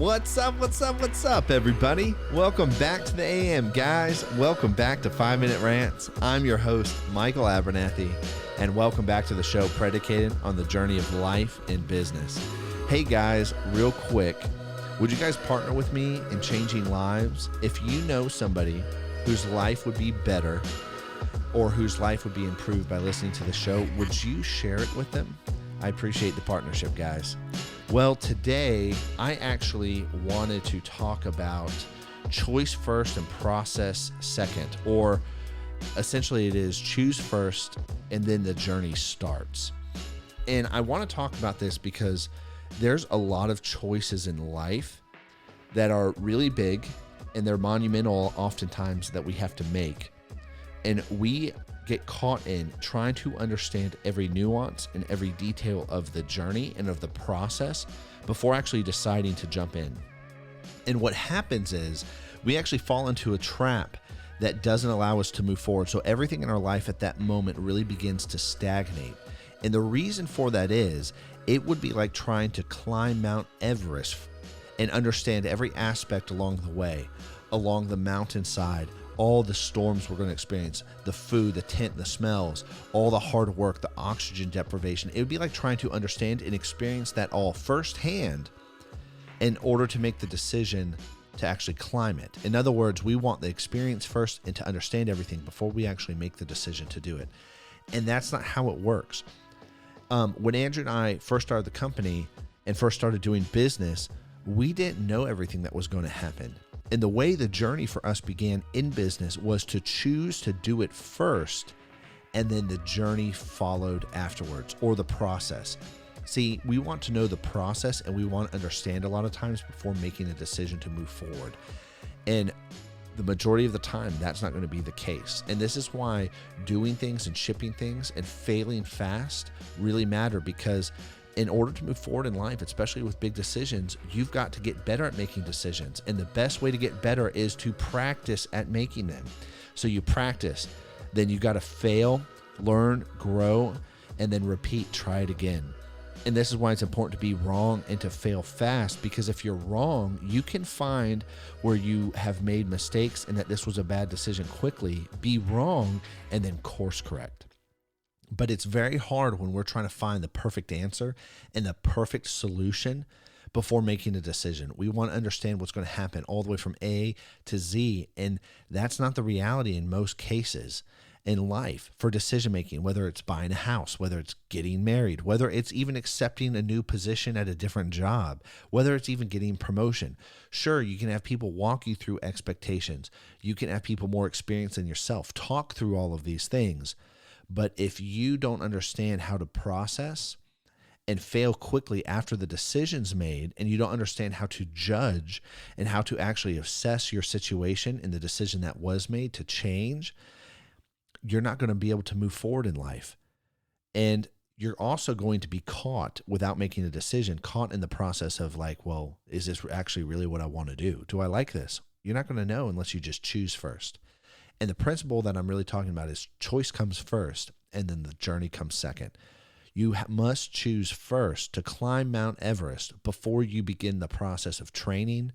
What's up, everybody? Welcome back to the AM, guys. Welcome back to 5 Minute Rants. I'm your host, Michael Abernathy, and welcome back to the show predicated on the journey of life and business. Hey, guys, real quick, would you guys partner with me in changing lives? If you know somebody whose life would be better or whose life would be improved by listening to the show, would you share it with them? I appreciate the partnership, guys. Well, today I actually wanted to talk about choice first and process second, or essentially it is choose first and then the journey starts. And I want to talk about this because there's a lot of choices in life that are really big and they're monumental oftentimes that we have to make. And we get caught in trying to understand every nuance and every detail of the journey and of the process before actually deciding to jump in. And what happens is we actually fall into a trap that doesn't allow us to move forward. So everything in our life at that moment really begins to stagnate. And the reason for that is it would be like trying to climb Mount Everest and understand every aspect along the way, along the mountainside, all the storms we're going to experience, the food, the tent, the smells, all the hard work, the oxygen deprivation. It would be like trying to understand and experience that all firsthand in order to make the decision to actually climb it. In other words, we want the experience first and to understand everything before we actually make the decision to do it. And that's not how it works. When Andrew and I first started the company and first started doing business, we didn't know everything that was going to happen. And the way the journey for us began in business was to choose to do it first, and then the journey followed afterwards, or the process. See, we want to know the process and we want to understand a lot of times before making a decision to move forward. And the majority of the time, that's not going to be the case. And this is why doing things and shipping things and failing fast really matter, because in order to move forward in life, especially with big decisions, you've got to get better at making decisions. And the best way to get better is to practice at making them. So you practice, then you got to fail, learn, grow, and then repeat, try it again. And this is why it's important to be wrong and to fail fast, because if you're wrong, you can find where you have made mistakes and that this was a bad decision quickly, be wrong, and then course correct. But it's very hard when we're trying to find the perfect answer and the perfect solution before making a decision. We want to understand what's going to happen all the way from A to Z. And that's not the reality in most cases in life for decision making, whether it's buying a house, whether it's getting married, whether it's even accepting a new position at a different job, whether it's even getting promotion. Sure, you can have people walk you through expectations. You can have people more experienced than yourself talk through all of these things. But if you don't understand how to process and fail quickly after the decision's made, and you don't understand how to judge and how to actually assess your situation and the decision that was made to change, you're not going to be able to move forward in life. And you're also going to be caught without making a decision, caught in the process of like, well, is this actually really what I want to do? Do I like this? You're not going to know unless you just choose first. And the principle that I'm really talking about is choice comes first, and then the journey comes second. You must choose first to climb Mount Everest before you begin the process of training,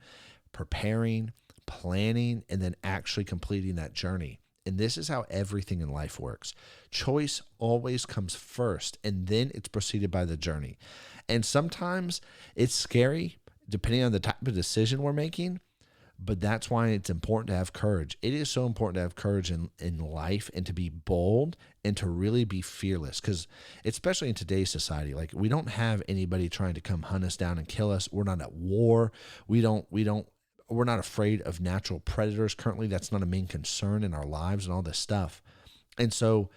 preparing, planning, and then actually completing that journey. And this is how everything in life works. Choice always comes first, and then it's preceded by the journey. And sometimes it's scary, depending on the type of decision we're making. But that's why it's important to have courage. It is so important to have courage in life and to be bold and to really be fearless, because especially in today's society, like we don't have anybody trying to come hunt us down and kill us. We're not at war. We're not afraid of natural predators currently. That's not a main concern in our lives and all this stuff. And so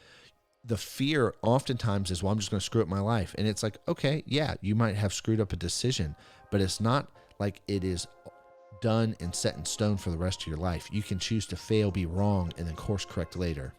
the fear oftentimes is, well, I'm just going to screw up my life. And it's like, okay, yeah, you might have screwed up a decision, but it's not like it is done and set in stone for the rest of your life. You can choose to fail, be wrong, and then course correct later.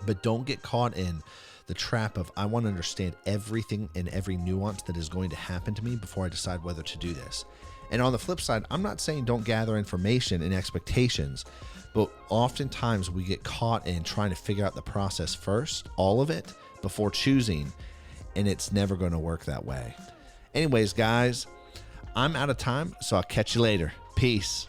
But don't get caught in the trap of, I want to understand everything and every nuance that is going to happen to me before I decide whether to do this. And on the flip side, I'm not saying don't gather information and expectations, but oftentimes we get caught in trying to figure out the process first, all of it, before choosing, and it's never going to work that way. Anyways, guys, I'm out of time, so I'll catch you later. Peace.